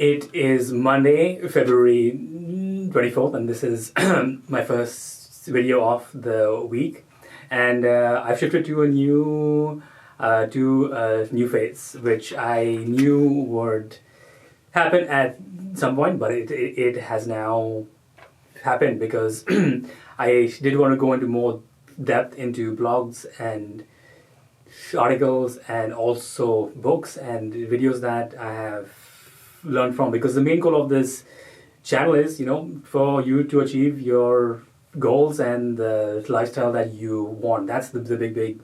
It is Monday, February 24th, and this is my first video of the week. And I've shifted to a new phase, which I knew would happen at some point, but it has now happened because I did want to go into more depth into blogs and articles and also books and videos that I have learned from, because the main goal of this channel is, for you to achieve your goals and the lifestyle that you want. That's the big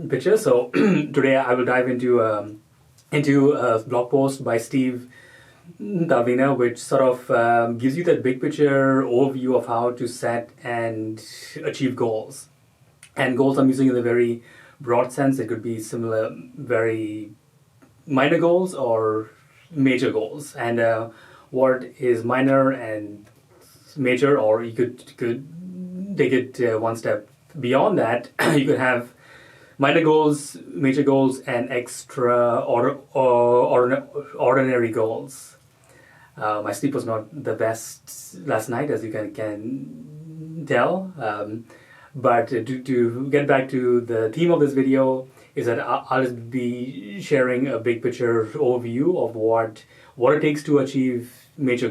picture. So today I will dive into a blog post by Steve Pavlina, which sort of gives you that big picture overview of how to set and achieve goals. And goals I'm using in a very broad sense. It could be similar, very minor goals or major goals. And what is minor and major, or you could take it one step beyond that. You could have minor goals, major goals, and ordinary goals. My sleep was not the best last night, as you can tell. But to get back to the theme of this video is that I'll just be sharing a big picture overview of what it takes to achieve major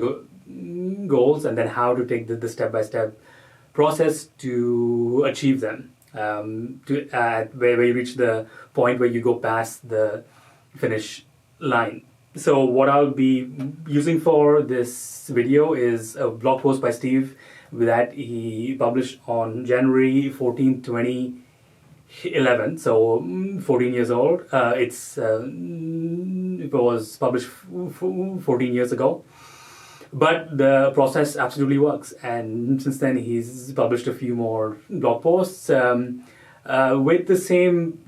goals, and then how to take the step-by-step process to achieve them. Where you reach the point where you go past the finish line. So what I'll be using for this video is a blog post by Steve that he published on January 14, 2011. So 14 years old. It was published 14 years ago. But the process absolutely works, and since then he's published a few more blog posts with the same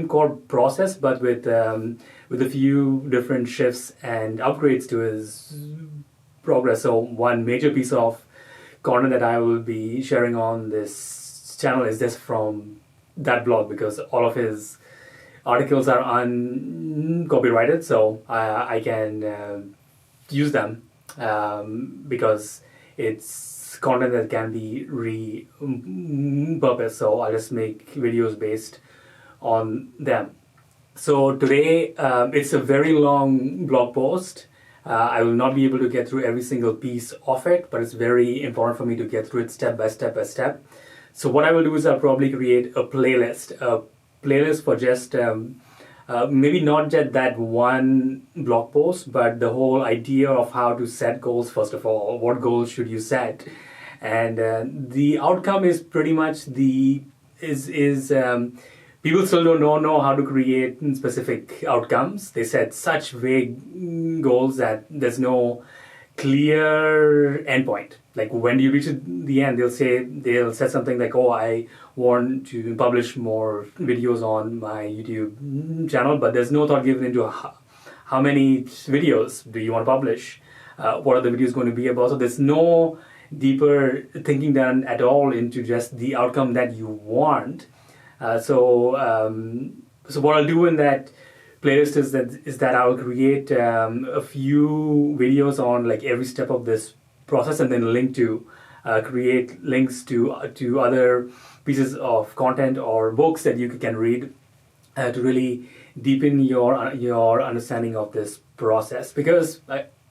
core process, but with a few different shifts and upgrades to his progress. So one major piece of content that I will be sharing on this channel is just from that blog, because all of his articles are uncopyrighted, so I can use them. Because it's content that can be repurposed, so I'll just make videos based on them. So today it's a very long blog post. I will not be able to get through every single piece of it, but it's very important for me to get through it step by step. So what I will do is I'll probably create a playlist for just maybe not just that one blog post, but the whole idea of how to set goals. First of all, what goals should you set? And the outcome is pretty much people still don't know how to create specific outcomes. They set such vague goals that there's no clear endpoint. Like when you reach the end, they'll set something like, oh, I want to publish more videos on my YouTube channel, but there's no thought given into how many videos do you want to publish, what are the videos going to be about. So there's no deeper thinking done at all into just the outcome that you want. So what I'll do in that playlist is that I'll create a few videos on like every step of this process, and then create links to other pieces of content or books that you can read to really deepen your understanding of this process. Because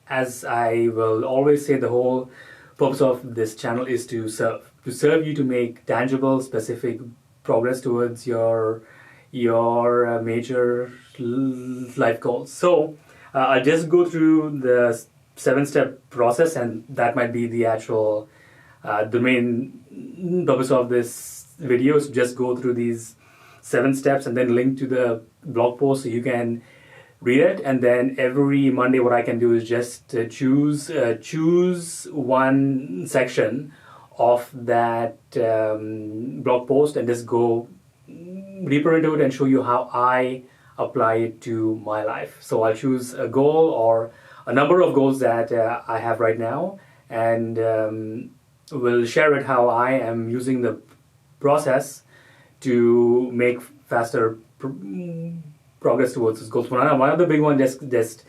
as I will always say, the whole purpose of this channel is to serve you, to make tangible, specific progress towards your major life goals. So I'll just go through the 7-step process, and that might be the actual the main purpose of this video is just go through these 7 steps and then link to the blog post so you can read it. And then every Monday what I can do is just choose one section of that blog post and just go deeper into it and show you how I apply it to my life. So I'll choose a goal or a number of goals that I have right now, and will share it how I am using the process to make faster progress towards those goals. One of the big ones just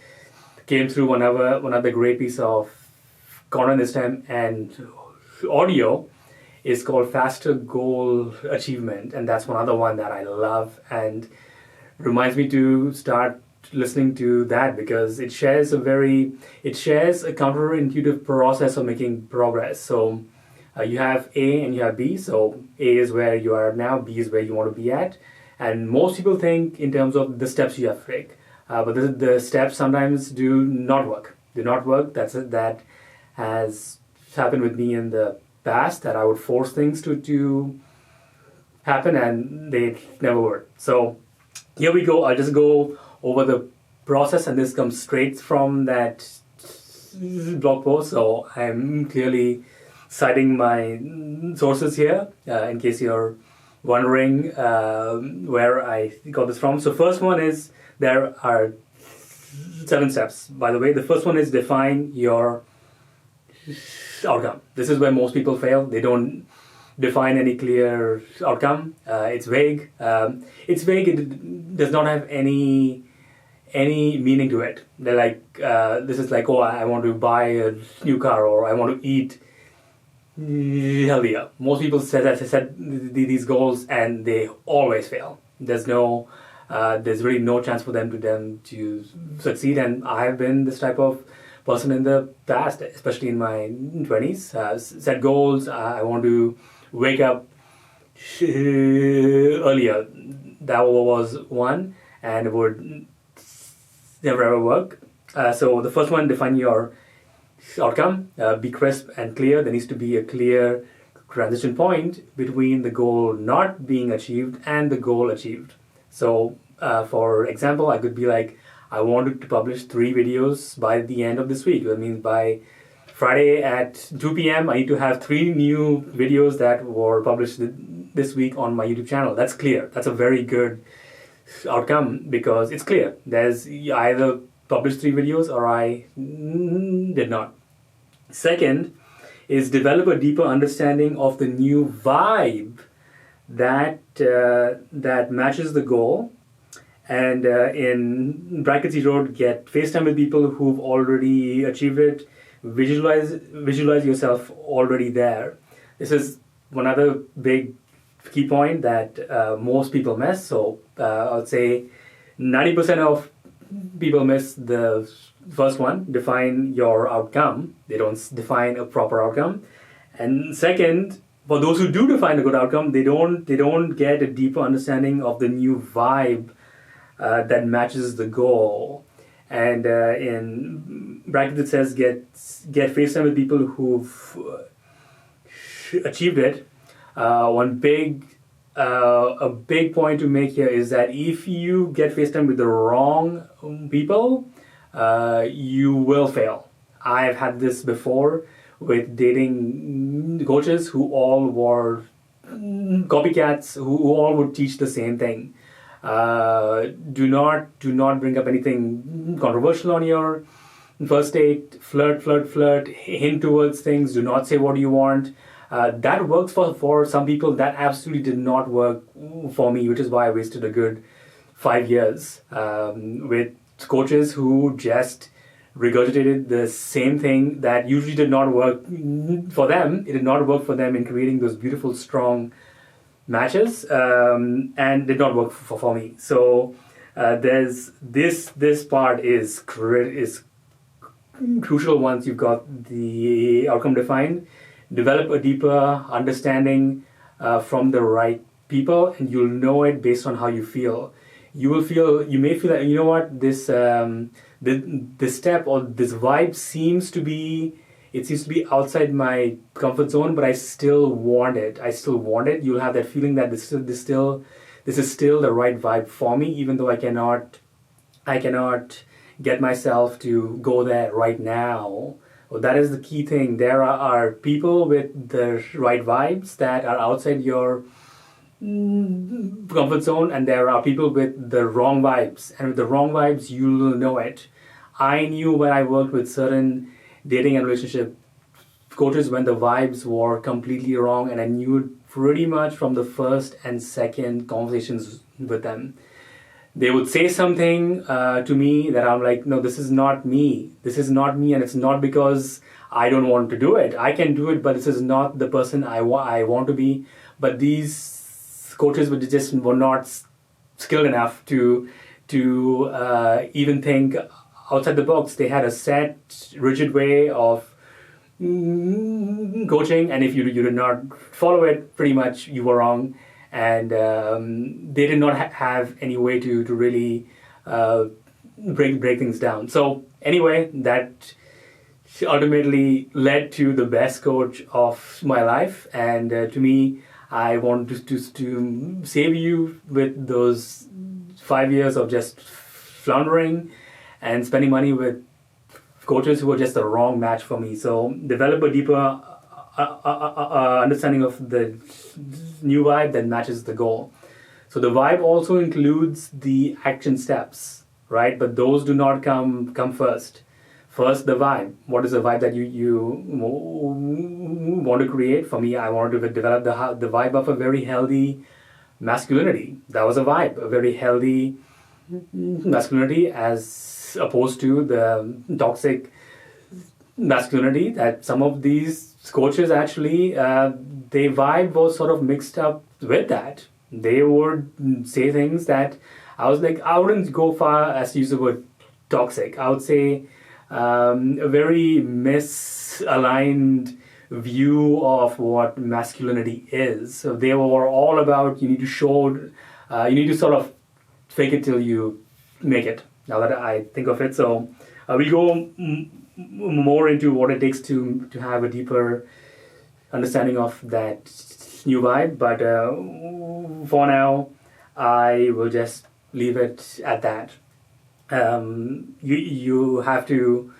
came through one other great piece of content this time and audio is called Faster Goal Achievement, and that's one other one that I love and reminds me to start listening to that because it shares a counterintuitive process of making progress. So you have A and you have B. So A is where you are now, B is where you want to be at, and most people think in terms of the steps you have to take, but the steps sometimes do not work. That has happened with me in the past, that I would force things to happen and they never would. So here we go. I'll just go over the process, and this comes straight from that blog post. So I'm clearly citing my sources here in case you're wondering where I got this from. So first one is, there are 7 steps. By the way, the first one is define your outcome. This is where most people fail. They don't define any clear outcome. It's vague. It does not have any meaning to it. They're like, this is like, oh, I want to buy a new car, or I want to eat healthier. Most people set these goals and they always fail. There's really no chance for them to succeed. And I've been this type of person in the past, especially in my 20s. Set goals. I want to wake up earlier. That was one, and it would never ever work. So the first one, define your outcome. Be crisp and clear. There needs to be a clear transition point between the goal not being achieved and the goal achieved. So for example, I could be like, I wanted to publish 3 videos by the end of this week. That means by Friday at 2 p.m. I need to have 3 new videos that were published this week on my YouTube channel. That's clear. That's a very good outcome because it's clear. There's either published 3 videos or I did not. Second is develop a deeper understanding of the new vibe that matches the goal. And in brackets he wrote, get FaceTime with people who've already achieved it. Visualize yourself already there. This is one other big key point that most people miss. So I would say 90% of people miss the first one, define your outcome. They don't define a proper outcome. And second, for those who do define a good outcome, they don't get a deeper understanding of the new vibe that matches the goal. And in brackets it says get FaceTime with people who've achieved it. A big point to make here is that if you get FaceTime with the wrong people, you will fail. I've had this before with dating coaches who all were copycats, who all would teach the same thing. Do not bring up anything controversial on your first date. Flirt, hint towards things. Do not say what you want. That works for some people. That absolutely did not work for me, which is why I wasted a good 5 years with coaches who just regurgitated the same thing that usually did not work for them. It did not work for them in creating those beautiful, strong matches, and did not work for me. So there's this part is crucial once you've got the outcome defined. Develop a deeper understanding from the right people, and you'll know it based on how you feel. You may feel that, you know what, this step or this vibe seems to be outside my comfort zone, but I still want it. You'll have that feeling that this is still the right vibe for me, even though I cannot get myself to go there right now. Well, that is the key thing. There are people with the right vibes that are outside your comfort zone, and there are people with the wrong vibes. And with the wrong vibes, you'll know it. I knew when I worked with certain dating and relationship coaches when the vibes were completely wrong, and I knew it pretty much from the first and second conversations with them. they would say something to me that I'm like, no, this is not me. This is not me, and it's not because I don't want to do it. I can do it, but this is not the person I want to be. But these coaches were not skilled enough to even think outside the box. They had a set, rigid way of coaching, and if you did not follow it, pretty much you were wrong. And they did not have any way to really break things down. So anyway, that ultimately led to the best coach of my life. And to me, I want to save you with those 5 years of just floundering and spending money with coaches who were just the wrong match for me. So develop a deeper understanding of the new vibe that matches the goal. So the vibe also includes the action steps, right? But those do not come first. First, the vibe. What is the vibe that you want to create? For me, I wanted to develop the vibe of a very healthy masculinity. That was a vibe, a very healthy masculinity, as opposed to the toxic masculinity that some of these coaches actually, their vibe was sort of mixed up with that. They would say things that I was like, I wouldn't go far as to use the word toxic. I would say a very misaligned view of what masculinity is. So they were all about you need to sort of fake it till you make it. Now that I think of it, so we'll go more into what it takes to have a deeper understanding of that new vibe. But for now, I will just leave it at that. You have to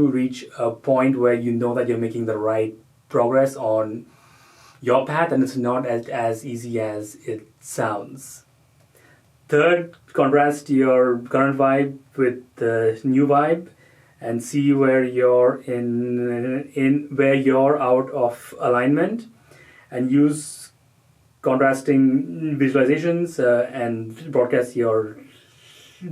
reach a point where you know that you're making the right progress on your path, and it's not as easy as it sounds. Third, contrast your current vibe with the new vibe and see where you're where you're out of alignment, and use contrasting visualizations and broadcast your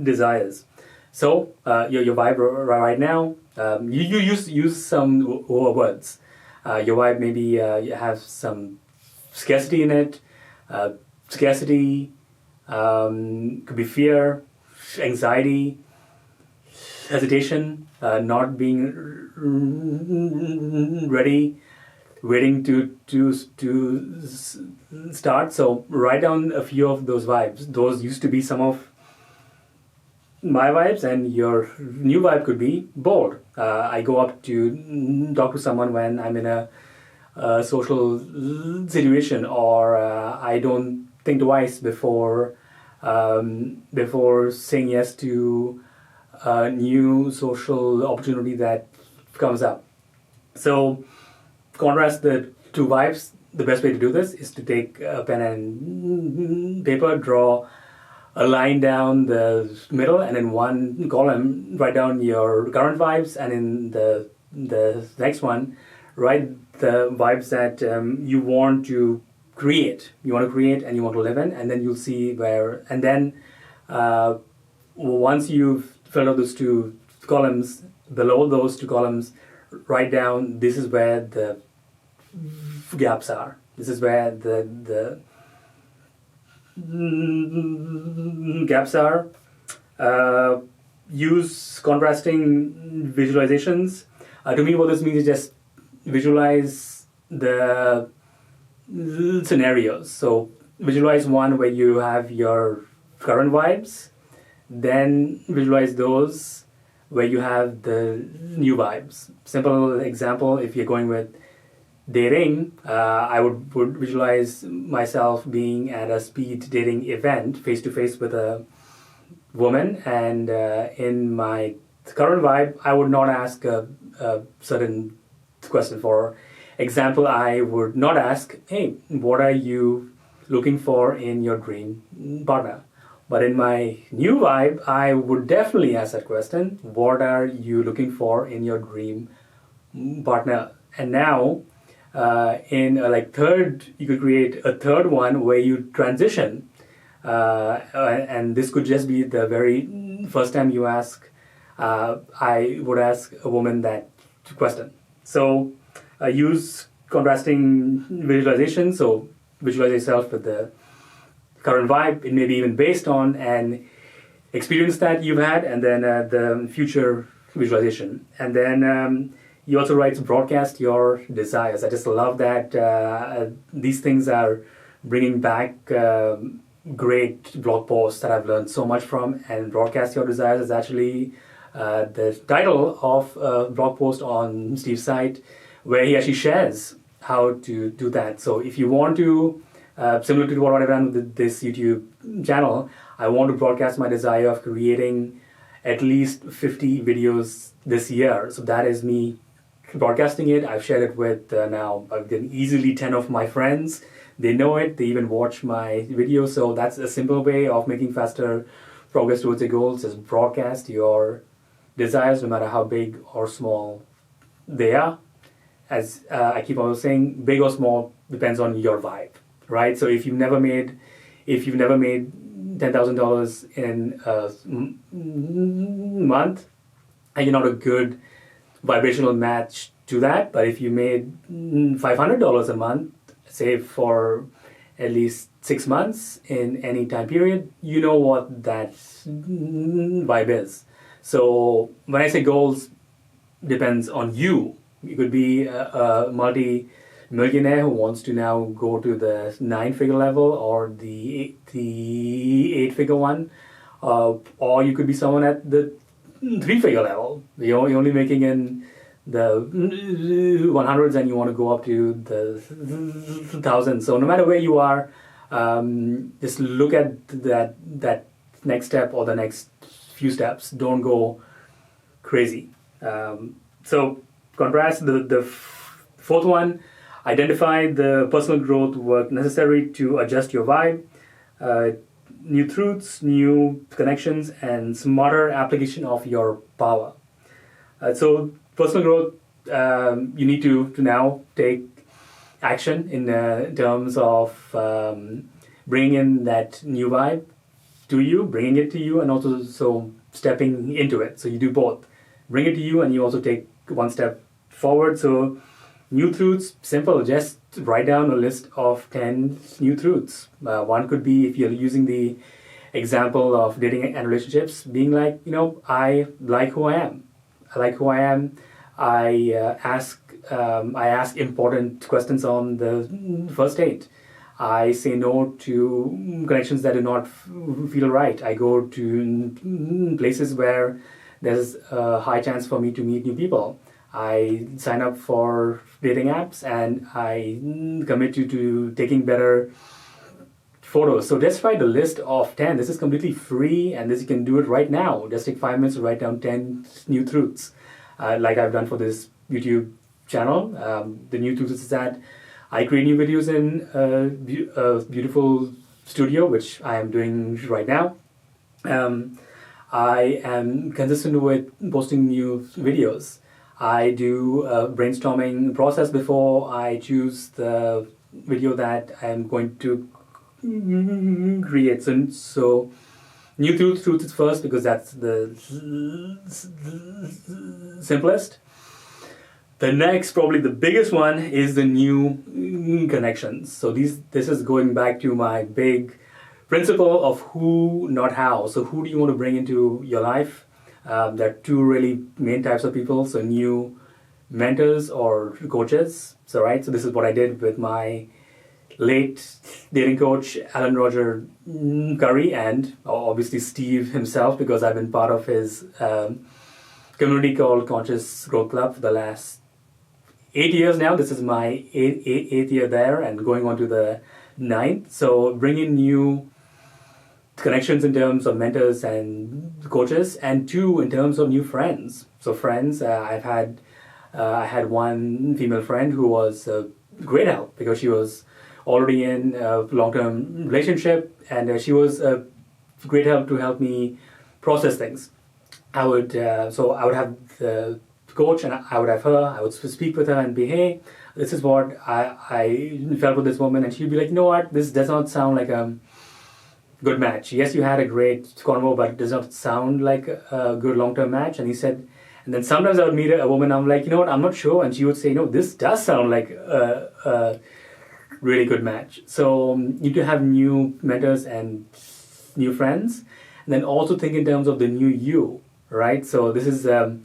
desires. So your vibe right now, you use some words. Your vibe maybe has some scarcity in it. Scarcity could be fear, anxiety, hesitation, not being ready, waiting to start. So write down a few of those vibes. Those used to be some of my vibes, and your new vibe could be bored. I go up to talk to someone when I'm in a social situation, or I don't think twice before saying yes to a new social opportunity that comes up. So contrast the two vibes. The best way to do this is to take a pen and paper, draw a line down the middle, and in one column write down your current vibes, and in the next one write the vibes that you want to create. You want to create and you want to live in, and then you'll see where. And then once you've filled out those two columns, below those two columns, write down this is where the gaps are. This is where the gaps are. Use contrasting visualizations. To me, what this means is just visualize the scenarios. So visualize one where you have your current vibes, then visualize those where you have the new vibes. Simple example, if you're going with dating, I would visualize myself being at a speed dating event face to face with a woman, and in my current vibe, I would not ask a certain question. For example, I would not ask, hey, what are you looking for in your dream partner? But in my new vibe, I would definitely ask that question, what are you looking for in your dream partner? And now, in third, you could create a third one where you transition and this could just be the very first time you ask. I would ask a woman that question. So use contrasting visualization. So visualize yourself with the current vibe. It may be even based on an experience that you've had, and then the future visualization. And then you also write to broadcast your desires. I just love that these things are bringing back great blog posts that I've learned so much from. And broadcast your desires is actually the title of a blog post on Steve's site, where he actually shares how to do that. So if you want to, similar to what I've done with this YouTube channel, I want to broadcast my desire of creating at least 50 videos this year. So that is me broadcasting it. I've shared it with now easily 10 of my friends. They know it. They even watch my videos. So that's a simple way of making faster progress towards your goals, is broadcast your desires, no matter how big or small they are. As I keep on saying, big or small depends on your vibe, right? So if you've never made $10,000 in a month, and you're not a good vibrational match to that, but if you made $500 a month, say for at least 6 months in any time period, you know what that vibe is. So when I say goals, depends on you. You could be a multi-millionaire who wants to now go to the 9-figure level or the 8-figure one, or you could be someone at the 3-figure level. You're only making in the 100s and you want to go up to the 1000s. So no matter where you are, just look at that next step or the next few steps. Don't go crazy. So contrast the fourth one. Identify the personal growth work necessary to adjust your vibe, new truths, new connections, and smarter application of your power. So personal growth, you need to now take action in terms of bringing in that new vibe to you, bringing it to you, and also so stepping into it. So you do both. Bring it to you, and you also take one step forward. So new truths, simple. Just write down a list of 10 new truths. One could be, if you're using the example of dating and relationships, being like, I like who I am. I like who I am. I ask important questions on the first date. I say no to connections that do not feel right. I go to places where there's a high chance for me to meet new people. I sign up for dating apps and I commit to taking better photos. So just write a list of 10. This is completely free, and this you can do it right now. Just take 5 minutes to write down 10 new truths, like I've done for this YouTube channel. The new truths is that I create new videos in a beautiful studio, which I am doing right now. I am consistent with posting new videos. I do a brainstorming process before I choose the video that I'm going to create. So new truths is first, because that's the simplest. The next, probably the biggest one, is the new connections. So this is going back to my big principle of who, not how. So who do you want to bring into your life? There are two really main types of people. So new mentors or coaches. So this is what I did with my late dating coach, Alan Roger Curry, and obviously Steve himself, because I've been part of his community called Conscious Growth Club for the last 8 years now. This is my eighth year there and going on to the 9th. So bring in new connections in terms of mentors and coaches, and 2 in terms of new friends. So friends, I had one female friend who was a great help, because she was already in a long-term relationship, and she was a great help to help me process things. I would have the coach, and I would have her. I would speak with her and be, hey, this is what I felt with this woman, and she'd be like, you know what, this does not sound like good match. Yes, you had a great convo, but it does not sound like a good long-term match. And he said, and then sometimes I would meet a woman, I'm like, you know what, I'm not sure. And she would say, no, this does sound like a really good match. So you need to have new mentors and new friends. And then also think in terms of the new you, right? So this is a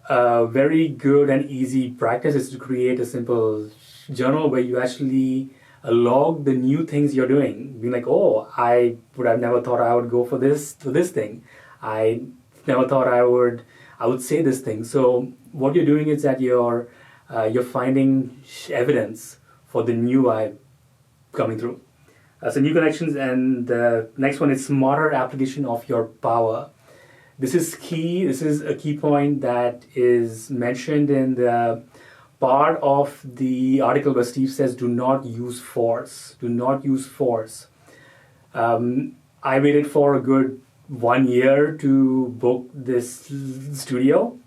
very good and easy practice is to create a simple journal where you actually log the new things you're doing. Being like, oh, I would have never thought I would go for this thing. I never thought I would say this thing. So what you're doing is that you're finding evidence for the new I coming through. So new connections, and the next one is smarter application of your power. This is key. This is a key point that is mentioned in the part of the article where Steve says, do not use force. Do not use force. I waited for a good 1 year to book this studio.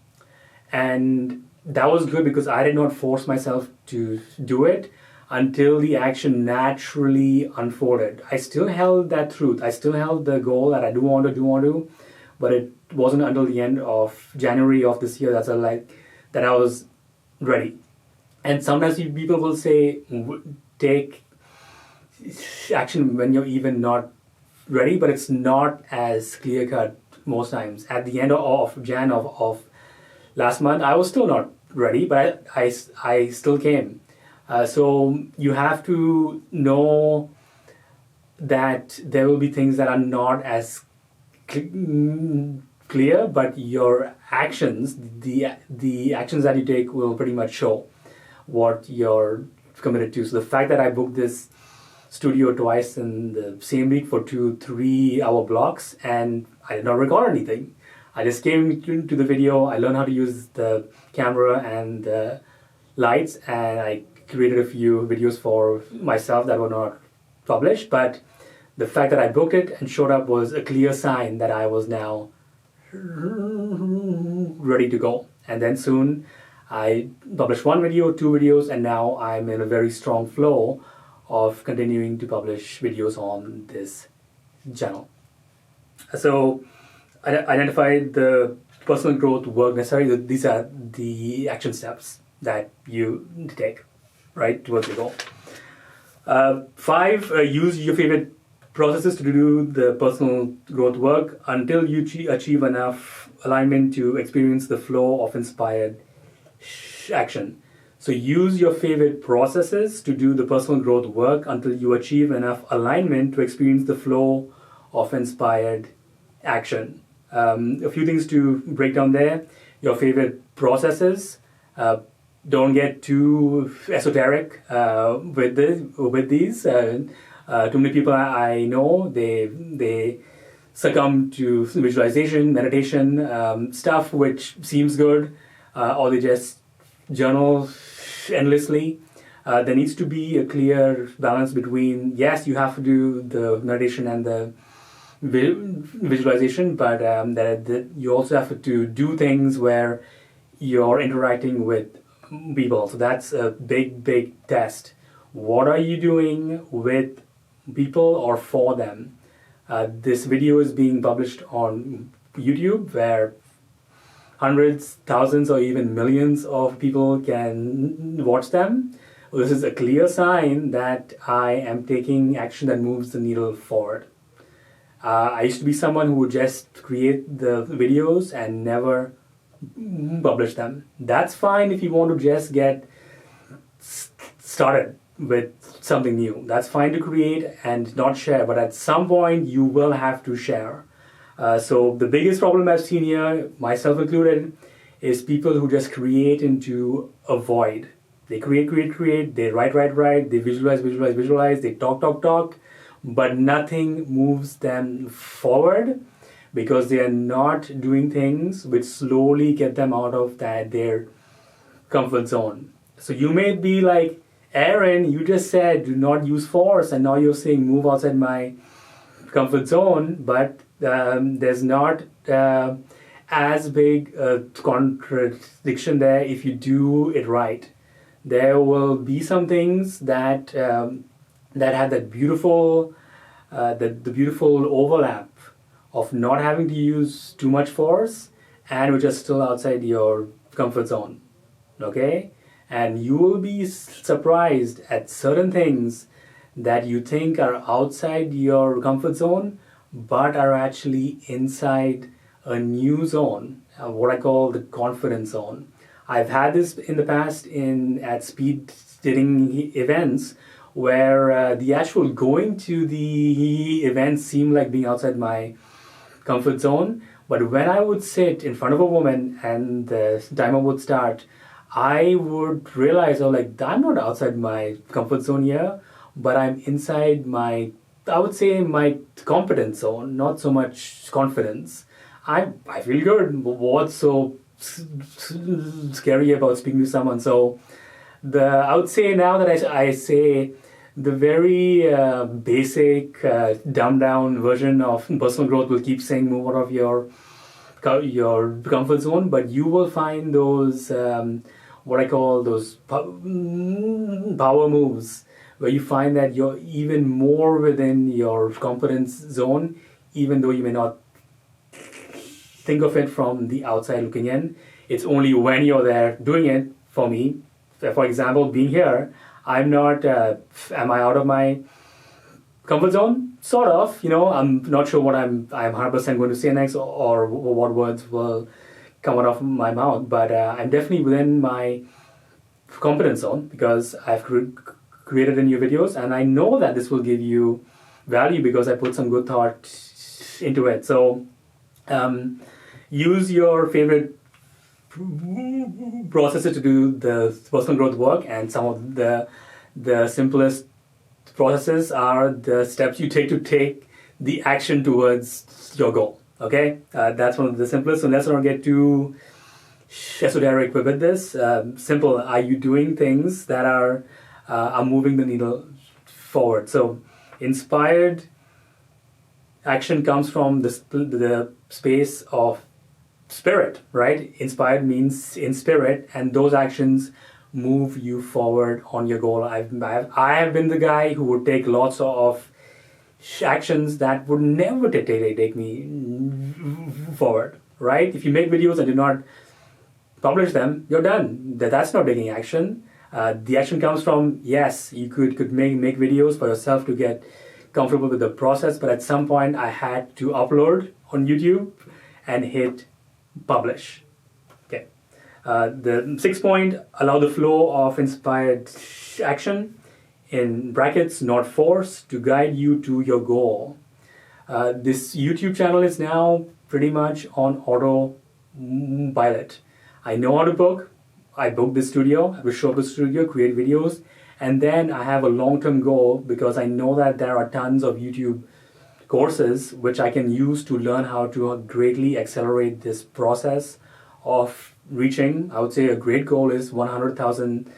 And that was good because I did not force myself to do it until the action naturally unfolded. I still held that truth. I still held the goal that I do want to, but it wasn't until the end of January of this year that I was ready. And sometimes people will say, take action when you're even not ready, but it's not as clear cut most times. At the end of Jan of last month, I was still not ready, but I still came. So you have to know that there will be things that are not as clear, but your actions, the actions that you take will pretty much show what you're committed to. So the fact that I booked this studio twice in the same week for 2-3 hour blocks, and I did not record anything. I just came to the video, I learned how to use the camera and the lights, and I created a few videos for myself that were not published, but the fact that I booked it and showed up was a clear sign that I was now ready to go. And then soon I published 1 video, 2 videos, and now I'm in a very strong flow of continuing to publish videos on this channel. So I identified the personal growth work necessary. These are the action steps that you take, right, towards your goal. 5, use your favorite processes to do the personal growth work until you achieve enough alignment to experience the flow of inspired action. So use your favorite processes to do the personal growth work until you achieve enough alignment to experience the flow of inspired action. A few things to break down there. Your favorite processes. Don't get too esoteric with these. Too many people I know, they succumb to visualization, meditation, stuff which seems good, or they just journal endlessly. There needs to be a clear balance between, yes, you have to do the meditation and the visualization, but that you also have to do things where you're interacting with people. So that's a big test. What are you doing with people or for them? This video is being published on YouTube where hundreds, thousands, or even millions of people can watch them. This is a clear sign that I am taking action that moves the needle forward. I used to be someone who would just create the videos and never publish them. That's fine if you want to just get started with something new. That's fine to create and not share, but at some point you will have to share. So the biggest problem I've seen here, myself included, is people who just create into a void. They create, they write, they visualize, they talk, but nothing moves them forward because they are not doing things which slowly get them out of their comfort zone. So you may be like, Aaron, you just said do not use force, and now you're saying move outside my comfort zone, but there's not as big a contradiction there if you do it right. There will be some things that have that beautiful the beautiful overlap of not having to use too much force and which is still outside your comfort zone. Okay? And you will be surprised at certain things that you think are outside your comfort zone but are actually inside a new zone, what I call the confidence zone. I've had this in the past at speed dating events where the actual going to the event seemed like being outside my comfort zone. But when I would sit in front of a woman and the timer would start, I would realize, oh, like, I'm not outside my comfort zone here, but I'm inside my, I would say, my competence zone, not so much confidence. I feel good. What's so scary about speaking to someone? So I would say now that I say the very basic, dumbed down version of personal growth will keep saying move out of your comfort zone, but you will find those what I call those power moves where you find that you're even more within your competence zone, even though you may not think of it from the outside looking in. It's only when you're there doing it. For me, for example, being here, I'm not, am I out of my comfort zone? Sort of, I'm not sure what I'm 100% going to say next or what words will come out of my mouth, but I'm definitely within my competence zone because I've created a new videos and I know that this will give you value because I put some good thought into it. So use your favorite processes to do the personal growth work, and some of the simplest processes are the steps you take the action towards your goal. Okay, that's one of the simplest. So let's not get too esoteric with this. Simple. Are you doing things that are moving the needle forward? So inspired action comes from the space of spirit, right? Inspired means in spirit, and those actions move you forward on your goal. I have been the guy who would take lots of actions that would never take me forward, right? If you make videos and do not publish them, you're done. That's not taking action. The action comes from, yes, you could make videos for yourself to get comfortable with the process, but at some point I had to upload on YouTube and hit publish. Okay. The 6th point, allow the flow of inspired action, in brackets, not force, to guide you to your goal. This YouTube channel is now pretty much on autopilot. I know how to book. I book the studio. I will show up the studio, create videos, and then I have a long-term goal because I know that there are tons of YouTube courses which I can use to learn how to greatly accelerate this process of reaching. I would say a great goal is 100,000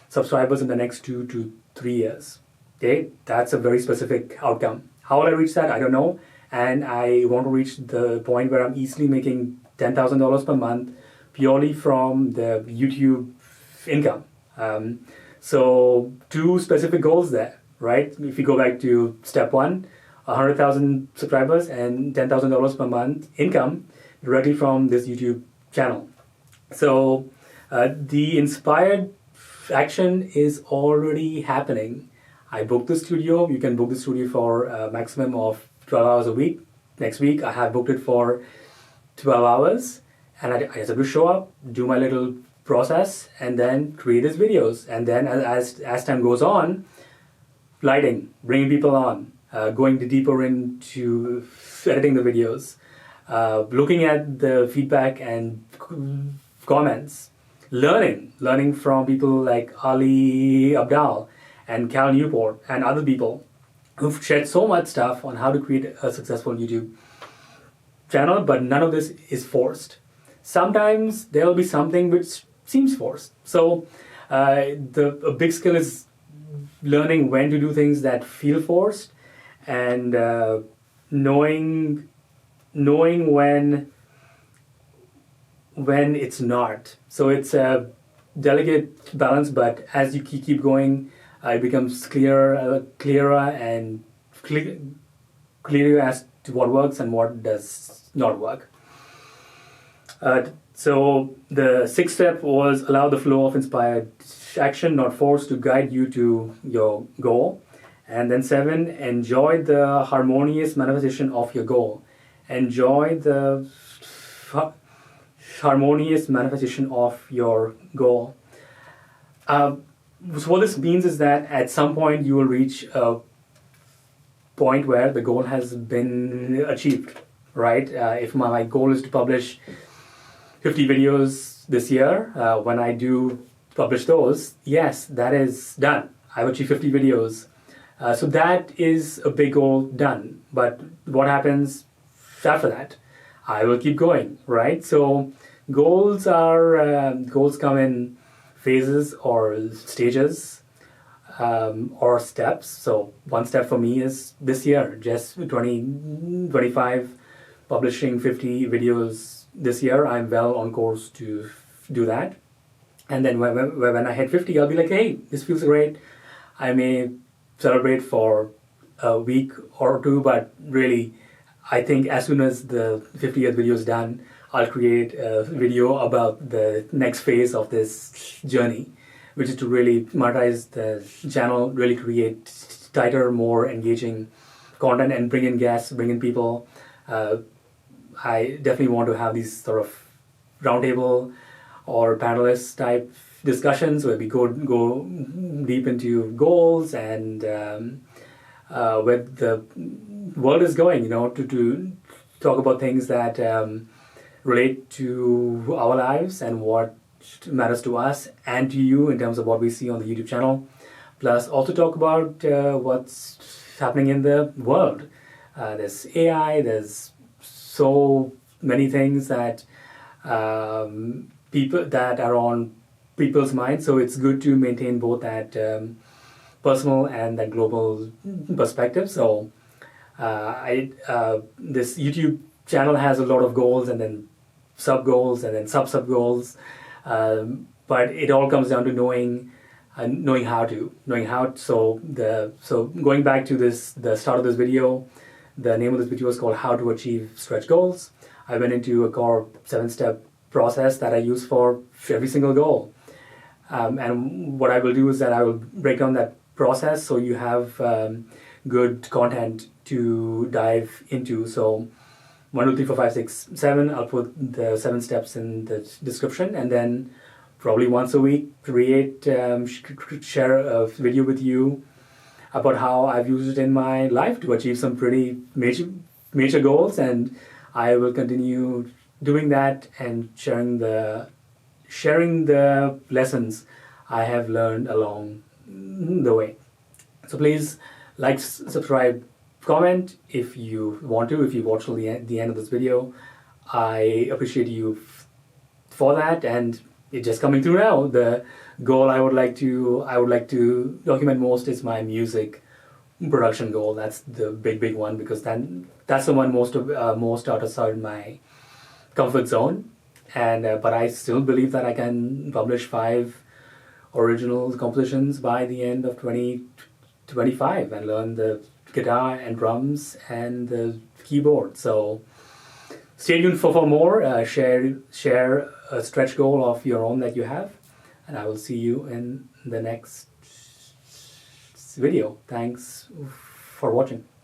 subscribers in the next 2 to 3 years. Okay, that's a very specific outcome. How will I reach that? I don't know. And I want to reach the point where I'm easily making $10,000 per month purely from the YouTube income. So 2 specific goals there, right? If you go back to step 1, 100,000 subscribers and $10,000 per month income directly from this YouTube channel. So the inspired action is already happening. I booked the studio. You can book the studio for a maximum of 12 hours a week. Next week, I have booked it for 12 hours. And I just have to show up, do my little process, and then create these videos. And then as time goes on, lighting, bringing people on, going deeper into editing the videos, looking at the feedback and comments, learning from people like Ali Abdal and Cal Newport and other people who've shared so much stuff on how to create a successful YouTube channel, but none of this is forced. Sometimes there will be something which seems forced. So a big skill is learning when to do things that feel forced and knowing when it's not. So it's a delicate balance, but as you keep going, it becomes clearer and clear you as to what works and what does not work. So the sixth step was allow the flow of inspired action, not force, to guide you to your goal. And then 7, enjoy the harmonious manifestation of your goal. Enjoy the harmonious manifestation of your goal. So what this means is that at some point you will reach a point where the goal has been achieved, right? If my goal is to publish 50 videos this year, when I do publish those, yes, that is done. I've achieved 50 videos. So that is a big goal done. But what happens after that? I will keep going, right? So goals come in phases or stages, or steps. So one step for me is this year, just 2025, publishing 50 videos this year. I'm well on course to do that. And then when I hit 50, I'll be like, hey, this feels great. I may celebrate for a week or two, but really, I think as soon as the 50th video is done, I'll create a video about the next phase of this journey, which is to really monetize the channel, really create tighter, more engaging content and bring in guests, bring in people. I definitely want to have these sort of roundtable or panelist type discussions where we go deep into goals and where the world is going, to talk about things that relate to our lives and what matters to us and to you in terms of what we see on the YouTube channel. Plus also talk about what's happening in the world. There's AI, there's so many things that people that are on people's minds. So it's good to maintain both that personal and that global perspective. So this YouTube channel has a lot of goals and then sub goals and then sub goals, but it all comes down to knowing how. So going back to the start of this video, the name of this video is called How to Achieve Stretch Goals. I went into a core 7-step process that I use for every single goal. And what I will do is that I will break down that process so you have good content to dive into. So 1, 2, 3, 4, 5, 6, 7, I'll put the 7 steps in the description, and then probably once a week share a video with you about how I've used it in my life to achieve some pretty major goals, and I will continue doing that and sharing the lessons I have learned along the way. So please like, subscribe, comment if you want to. If you watched till the end of this video, I appreciate you for that. And it's just coming through now. The goal I would like to document most is my music production goal. That's the big one, because that's the one most artists are in my comfort zone. And but I still believe that I can publish 5 original compositions by the end of 2025 and learn the guitar and drums and the keyboard. So stay tuned for more. Share a stretch goal of your own that you have, and I will see you in the next video. Thanks for watching.